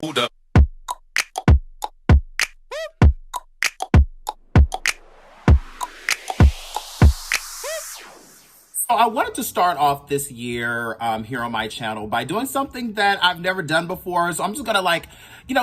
Hold up. So I wanted to start off this year here on my channel by doing something that I've never done before. So I'm just gonna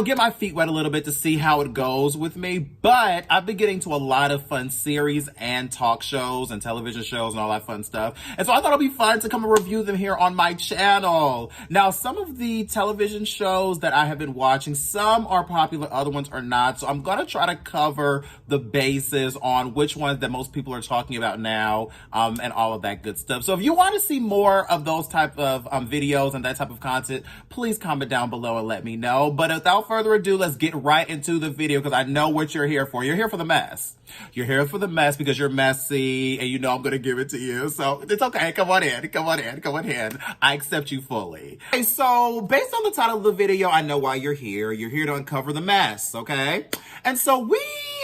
get my feet wet a little bit to see how it goes with me. But I've been getting to a lot of fun series and talk shows and television shows and all that fun stuff. And so I thought it'd be fun to come and review them here on my channel. Now, some of the television shows that I have been watching, some are popular, other ones are not. So I'm gonna try to cover the bases on which ones that most people are talking about now and all of that good stuff. So if you want to see more of those type of videos and that type of content, please comment down below and let me know. But without further ado, let's get right into the video because I know what you're here for. You're here for the mess. You're here for the mess because you're messy and you know I'm going to give it to you. So it's okay. Come on in. Come on in. Come on in. I accept you fully. Okay, so based on the title of the video, I know why you're here. You're here to uncover the mess, okay? And so we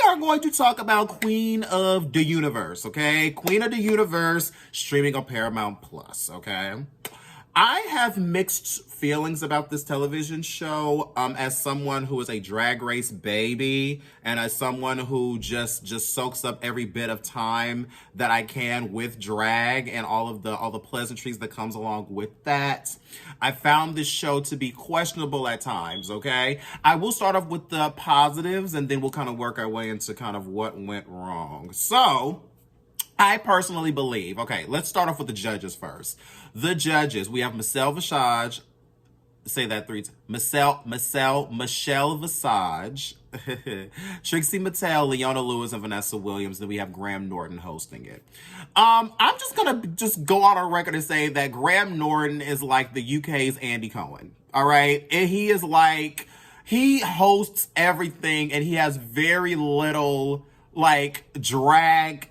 are going to talk about Queen of the Universe, okay? Queen of the Universe streaming on Paramount Plus, okay? I have mixed feelings about this television show as someone who is a Drag Race baby and as someone who just soaks up every bit of time that I can with drag and all the pleasantries that comes along with that. I found this show to be questionable at times, okay? I will start off with the positives and then we'll kind of work our way into kind of what went wrong. So, I personally believe, okay, let's start off with the judges first. The judges, we have Visage, say that three times, Michelle Visage, Trixie Mattel, Leona Lewis, and Vanessa Williams. Then we have Graham Norton hosting it. I'm just gonna go on record and say that Graham Norton is like the UK's Andy Cohen, all right? And he hosts everything and he has very little, drag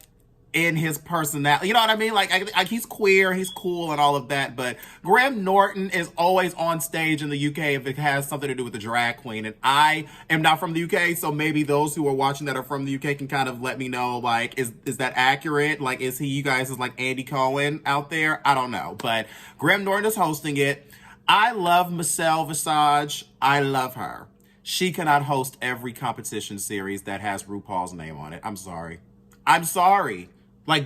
in his personality. You know what I mean? Like he's queer, he's cool and all of that, but Graham Norton is always on stage in the UK if it has something to do with the drag queen. And I am not from the UK, so maybe those who are watching that are from the UK can kind of let me know, is that accurate? Is he, you guys, is like Andy Cohen out there? I don't know, but Graham Norton is hosting it. I love Michelle Visage. I love her. She cannot host every competition series that has RuPaul's name on it. I'm sorry.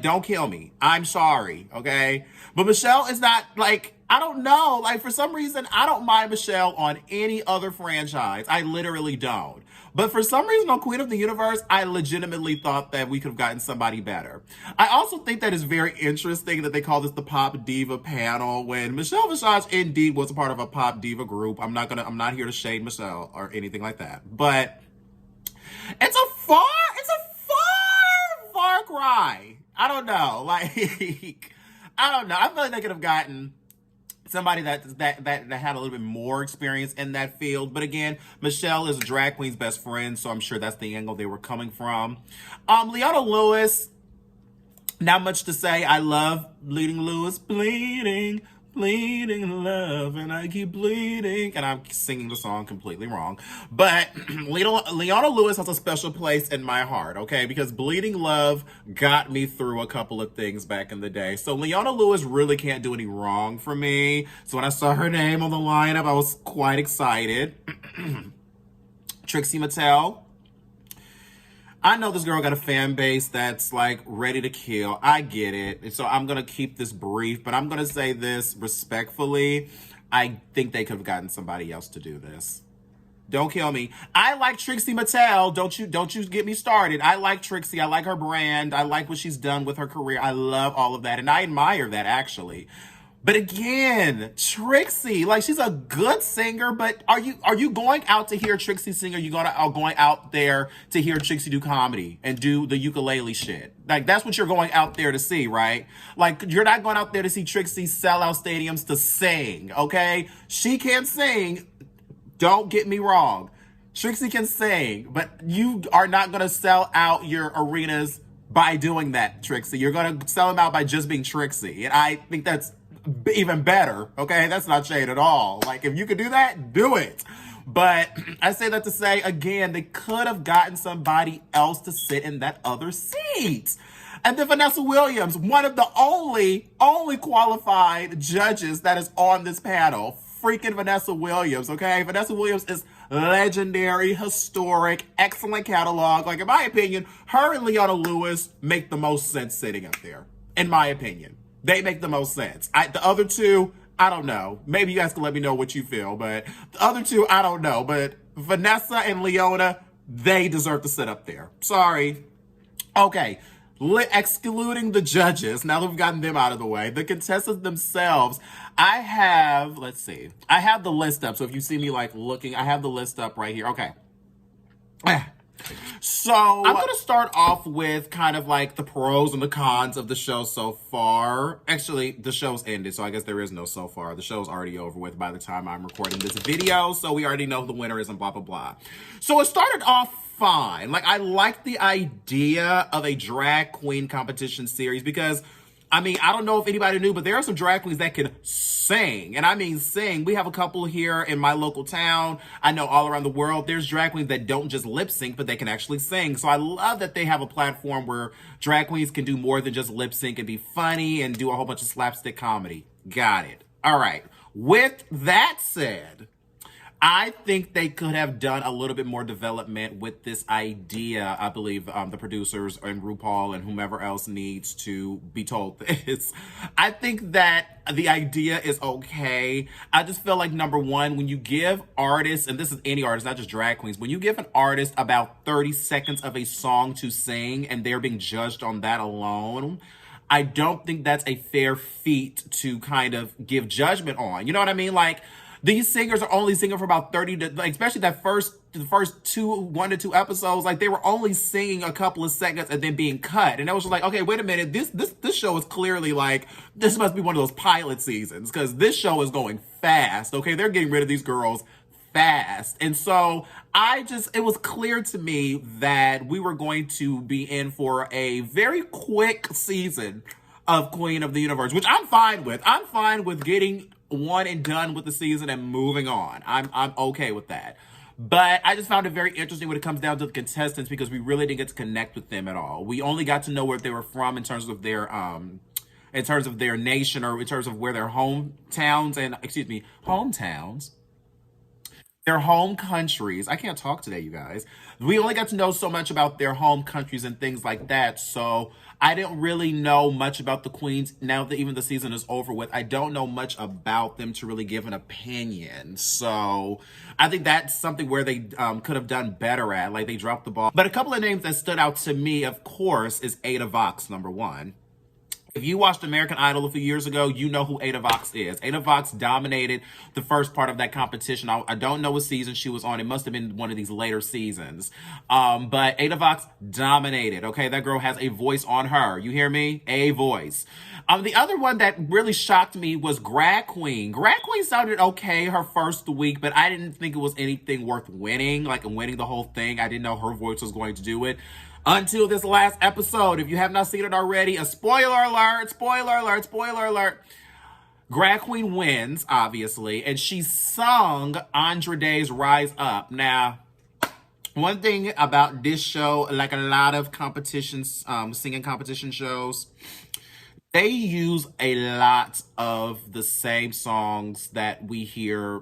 Don't kill me. I'm sorry, okay? But Michelle is not, I don't know. For some reason, I don't mind Michelle on any other franchise. I literally don't. But for some reason on Queen of the Universe, I legitimately thought that we could have gotten somebody better. I also think that it's very interesting that they call this the Pop Diva panel when Michelle Visage indeed was a part of a Pop Diva group. I'm not here to shade Michelle or anything like that. But it's a far cry. I don't know. I don't know. I feel like they could have gotten somebody that had a little bit more experience in that field. But again, Michelle is a drag queen's best friend, so I'm sure that's the angle they were coming from. Leona Lewis, not much to say. I love Bleeding Lewis. Bleeding in love, and I keep bleeding. And I'm singing the song completely wrong. But Leona Lewis has a special place in my heart, okay? Because Bleeding Love got me through a couple of things back in the day. So Leona Lewis really can't do any wrong for me. So when I saw her name on the lineup, I was quite excited. Trixie Mattel. I know this girl got a fan base that's ready to kill. I get it. And so I'm going to keep this brief, but I'm going to say this respectfully. I think they could have gotten somebody else to do this. Don't kill me. I like Trixie Mattel. Don't you get me started. I like Trixie. I like her brand. I like what she's done with her career. I love all of that. And I admire that actually. But again, Trixie, she's a good singer, but are you going out to hear Trixie sing, or you going out there to hear Trixie do comedy and do the ukulele shit? That's what you're going out there to see, right? You're not going out there to see Trixie sell out stadiums to sing, okay? She can sing, don't get me wrong. Trixie can sing, but you are not going to sell out your arenas by doing that, Trixie. You're going to sell them out by just being Trixie, and I think that's even better, okay? That's not shade at all. If you could do that, do it. But I say that to say, again, they could have gotten somebody else to sit in that other seat. And then Vanessa Williams, one of the only qualified judges that is on this panel. Freaking Vanessa Williams, okay? Vanessa Williams is legendary, historic, excellent catalog. Like, in my opinion, her and Leona Lewis make the most sense sitting up there. In my opinion, they make the most sense. The other two, I don't know. Maybe you guys can let me know what you feel, but the other two, I don't know. But Vanessa and Leona, they deserve to sit up there. Sorry. Okay. Excluding the judges, now that we've gotten them out of the way, the contestants themselves, I have the list up. So if you see me like looking, I have the list up right here. Okay. So I'm going to start off with kind of like the pros and the cons of the show so far. Actually, the show's ended, so I guess there is no so far. The show's already over with by the time I'm recording this video, so we already know who the winner is and blah, blah, blah. So it started off fine. Like, I like the idea of a drag queen competition series because, I mean, I don't know if anybody knew, but there are some drag queens that can sing. And I mean sing. We have a couple here in my local town. I know all around the world, there's drag queens that don't just lip sync, but they can actually sing. So I love that they have a platform where drag queens can do more than just lip sync and be funny and do a whole bunch of slapstick comedy. Got it. All right. With that said, I think they could have done a little bit more development with this idea. I believe the producers and RuPaul and whomever else needs to be told this. I think that the idea is okay. I just feel like, number one, when you give artists, and this is any artist, not just drag queens, when you give an artist about 30 seconds of a song to sing and they're being judged on that alone, I don't think that's a fair feat to kind of give judgment on. You know what I mean? Like, these singers are only singing for about 30 to, like, especially the first 1 to 2 episodes, like, they were only singing a couple of seconds and then being cut. And I was just like, okay, wait a minute, this show is clearly like, this must be one of those pilot seasons, because this show is going fast, okay? They're getting rid of these girls fast. And so it was clear to me that we were going to be in for a very quick season of Queen of the Universe, which I'm fine with. I'm fine with getting one and done with the season and moving on. I'm okay with that. But I just found it very interesting when it comes down to the contestants, because we really didn't get to connect with them at all. We only got to know where they were from in terms of their nation, or in terms of where their hometowns, their home countries. I can't talk today, you guys. We only got to know so much about their home countries and things like that. So I didn't really know much about the queens. Now that even the season is over with, I don't know much about them to really give an opinion. So I think that's something where they could have done better at. Like, they dropped the ball. But a couple of names that stood out to me, of course, is Ada Vox, number one. If you watched American Idol a few years ago, you know who Ada Vox is. Ada Vox dominated the first part of that competition. I don't know what season she was on. It must have been one of these later seasons. But Ada Vox dominated, okay? That girl has a voice on her. You hear me? A voice. The other one that really shocked me was Drag Queen. Drag Queen sounded okay her first week, but I didn't think it was anything worth winning, like winning the whole thing. I didn't know her voice was going to do it. Until this last episode. If you have not seen it already, a spoiler alert. Drag Queen wins, obviously, and she sung Andra Day's Rise Up. Now, one thing about this show, like a lot of competitions, singing competition shows, they use a lot of the same songs that we hear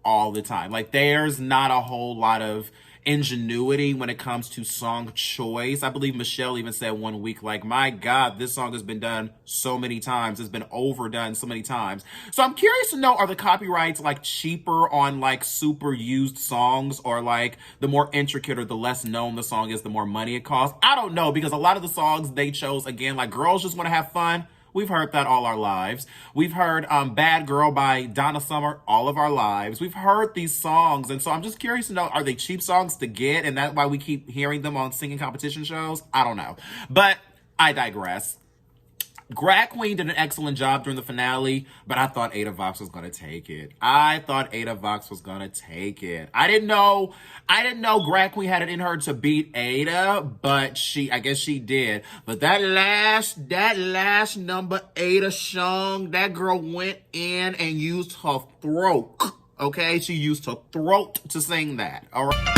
all the time. Like, there's not a whole lot of ingenuity when it comes to song choice. I believe Michelle even said one week, like, my God, this song has been done so many times. It's been overdone so many times. So I'm curious to know, are the copyrights like cheaper on like super used songs, or like the more intricate or the less known the song is, the more money it costs? I don't know, because a lot of the songs they chose, again, like Girls Just Want to Have Fun, we've heard that all our lives. We've heard Bad Girl by Donna Summer all of our lives. We've heard these songs. And so I'm just curious to know, are they cheap songs to get? And that's why we keep hearing them on singing competition shows? I don't know. But I digress. Drag Queen did an excellent job during the finale, but I thought Ada Vox was going to take it. I didn't know Drag Queen had it in her to beat Ada, but I guess she did. But that last number Ada sung, that girl went in and used her throat. Okay? She used her throat to sing that. All right?